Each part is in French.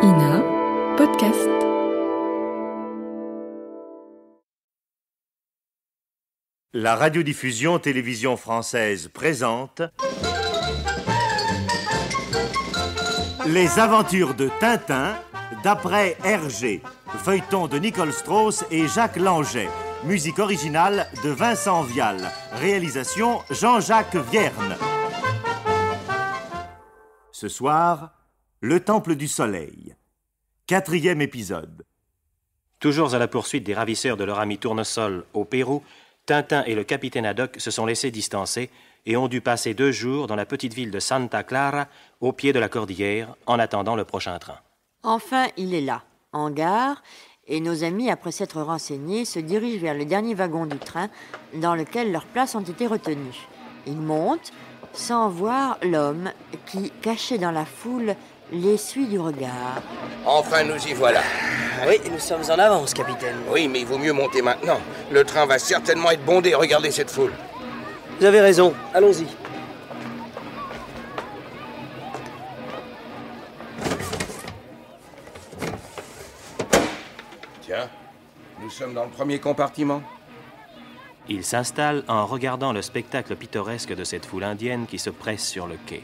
INA Podcast. La radiodiffusion télévision française présente Les aventures de Tintin d'après Hergé, feuilleton de Nicole Strauss et Jacques Langeais, musique originale de Vincent Vial, réalisation Jean-Jacques Vierne. Ce soir, le Temple du Soleil, 4e épisode. Toujours à la poursuite des ravisseurs de leur ami Tournesol au Pérou, Tintin et le capitaine Haddock se sont laissés distancer et ont dû passer 2 jours dans la petite ville de Santa Clara, au pied de la cordillère, en attendant le prochain train. Enfin, il est là, en gare, et nos amis, après s'être renseignés, se dirigent vers le dernier wagon du train dans lequel leurs places ont été retenues. Ils montent, sans voir l'homme qui, caché dans la foule, les suit du regard. Enfin, nous y voilà. Oui, nous sommes en avance, capitaine. Oui, mais il vaut mieux monter maintenant. Le train va certainement être bondé. Regardez cette foule. Vous avez raison. Allons-y. Tiens, nous sommes dans le premier compartiment. Ils s'installent en regardant le spectacle pittoresque de cette foule indienne qui se presse sur le quai.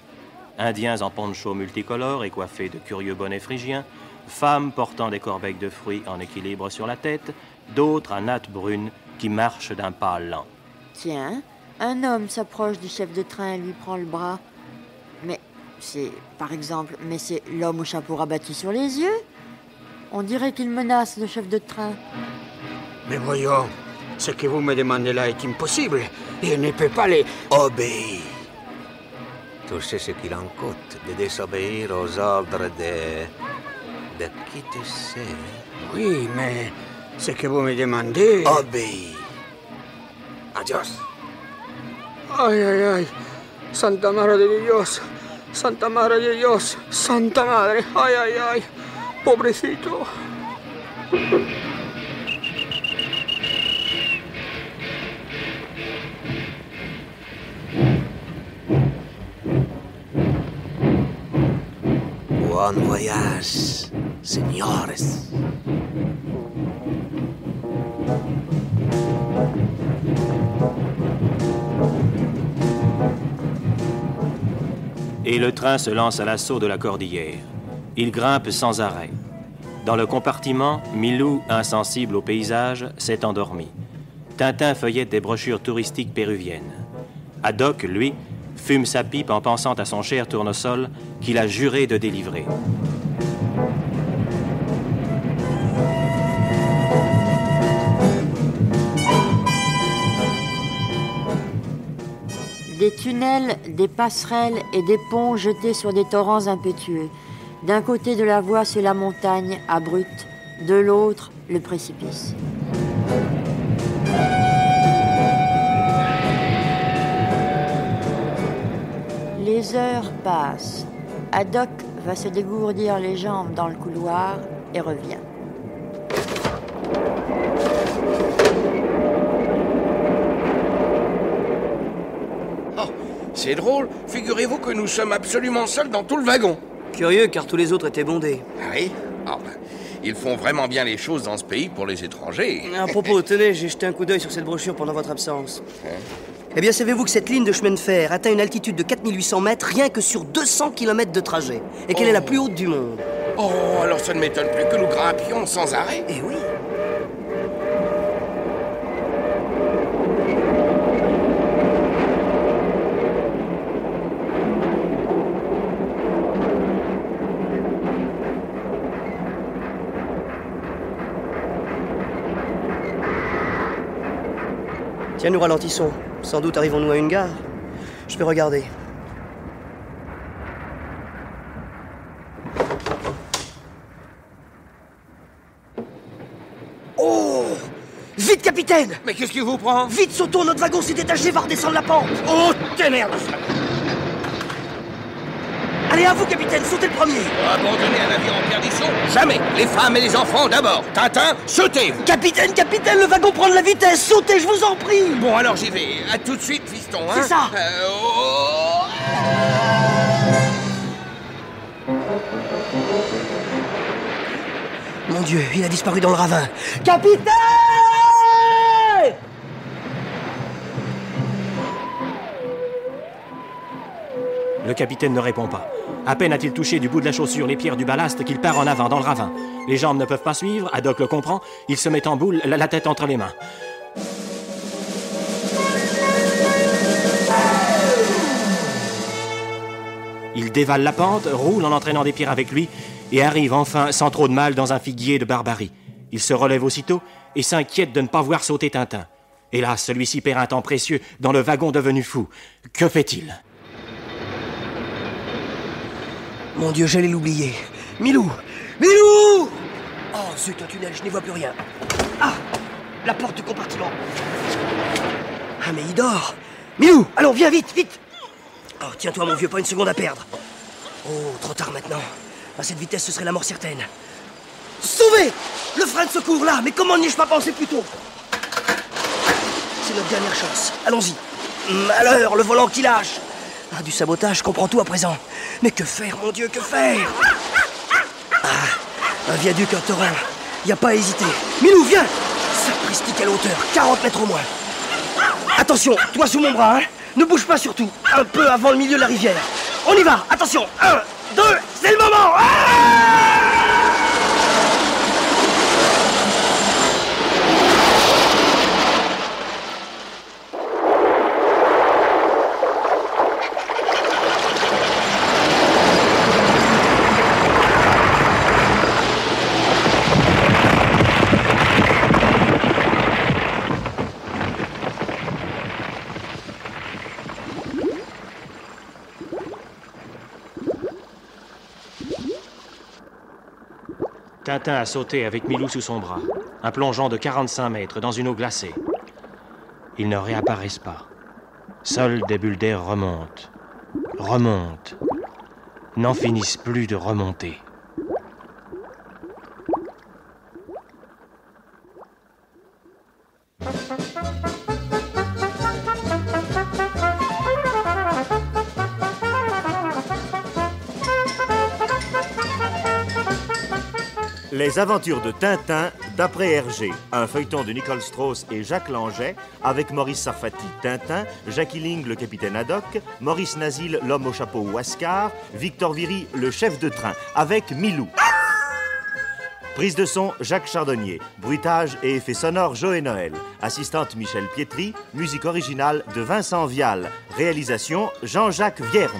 Indiens en poncho multicolores et coiffés de curieux bonnets phrygiens, femmes portant des corbeilles de fruits en équilibre sur la tête, d'autres à nattes brunes qui marchent d'un pas lent. Tiens, un homme s'approche du chef de train et lui prend le bras. Mais c'est l'homme au chapeau rabattu sur les yeux. On dirait qu'il menace le chef de train. Mais voyons, ce que vous me demandez là est impossible. Il ne peut pas les obéir. Tu sais ce qu'il en coûte de désobéir aux ordres de qui tu sais? Oui, mais ce que vous me demandez... Obéir. Adios. Ay, ay, ay. Santa Madre de Dios. Santa Madre de Dios. Santa Madre. Ay, ay, ay. Pobrecito. Bon voyage, señores. Et le train se lance à l'assaut de la cordillère. Il grimpe sans arrêt. Dans le compartiment, Milou, insensible au paysage, s'est endormi. Tintin feuillette des brochures touristiques péruviennes. Haddock, lui, fume sa pipe en pensant à son cher Tournesol qu'il a juré de délivrer. Des tunnels, des passerelles et des ponts jetés sur des torrents impétueux. D'un côté de la voie, c'est la montagne abrupte, de l'autre, le précipice. Les heures passent. Haddock va se dégourdir les jambes dans le couloir et revient. Oh, c'est drôle. Figurez-vous que nous sommes absolument seuls dans tout le wagon. Curieux, car tous les autres étaient bondés. Ah oui? Ah, ils font vraiment bien les choses dans ce pays pour les étrangers. À propos, tenez, j'ai jeté un coup d'œil sur cette brochure pendant votre absence. Eh bien, savez-vous que cette ligne de chemin de fer atteint une altitude de 4800 mètres rien que sur 200 km de trajet, et qu'elle est la plus haute du monde? Oh, alors ça ne m'étonne plus que nous grimpions sans arrêt. Eh oui. Tiens, nous ralentissons. Sans doute arrivons-nous à une gare. Je vais regarder. Oh! Vite, capitaine! Mais qu'est-ce qui vous prend? Vite, sautons, notre wagon s'est détaché, va redescendre la pente! Oh, tonnerre de ça! Allez, à vous, capitaine, sautez le premier! Abandonner un navire en perdition? Jamais! Les femmes et les enfants d'abord! Tintin, sautez! Capitaine, le wagon prend de la vitesse! Sautez, je vous en prie! Bon, alors j'y vais. À tout de suite, fiston, hein? C'est ça! Mon Dieu, il a disparu dans le ravin. Capitaine! Le capitaine ne répond pas. À peine a-t-il touché du bout de la chaussure les pierres du ballast qu'il part en avant dans le ravin. Les jambes ne peuvent pas suivre, Haddock le comprend, il se met en boule, la tête entre les mains. Il dévale la pente, roule en entraînant des pierres avec lui et arrive enfin, sans trop de mal, dans un figuier de Barbarie. Il se relève aussitôt et s'inquiète de ne pas voir sauter Tintin. Hélas, celui-ci perd un temps précieux dans le wagon devenu fou. Que fait-il? Mon Dieu, j'allais l'oublier. Milou! Milou! Oh, zut, un tunnel, je n'y vois plus rien. Ah! La porte du compartiment. Ah, mais il dort. Milou! Allons, viens, vite, vite! Oh, tiens-toi, mon vieux, pas une seconde à perdre. Oh, trop tard maintenant. À cette vitesse, ce serait la mort certaine. Sauvé! Le frein de secours, là! Mais comment n'y ai-je pas pensé plus tôt? C'est notre dernière chance. Allons-y. Malheur, le volant qui lâche. Ah, du sabotage, je comprends tout à présent. Mais que faire, mon Dieu, que faire? Ah, un viaduc, un torrent. Y a pas à hésiter. Milou, viens! Sapristi, quelle hauteur! 40 mètres au moins. Attention, toi sous mon bras, hein? Ne bouge pas surtout. Un peu avant le milieu de la rivière. On y va! Attention! 1, 2, c'est le moment! Tintin a sauté avec Milou sous son bras, un plongeon de 45 mètres dans une eau glacée. Ils ne réapparaissent pas. Seules des bulles d'air remontent, n'en finissent plus de remonter. Les aventures de Tintin, d'après Hergé, un feuilleton de Nicole Strauss et Jacques Langeais, avec Maurice Sarfati, Tintin, Jackie Ling, le capitaine Haddock, Maurice Nazil, l'homme au chapeau Huascar, Victor Viry, le chef de train, avec Milou. Prise de son, Jacques Chardonnier. Bruitage et effets sonores, Joe Noël. Assistante, Michel Pietri. Musique originale de Vincent Vial. Réalisation, Jean-Jacques Vierne.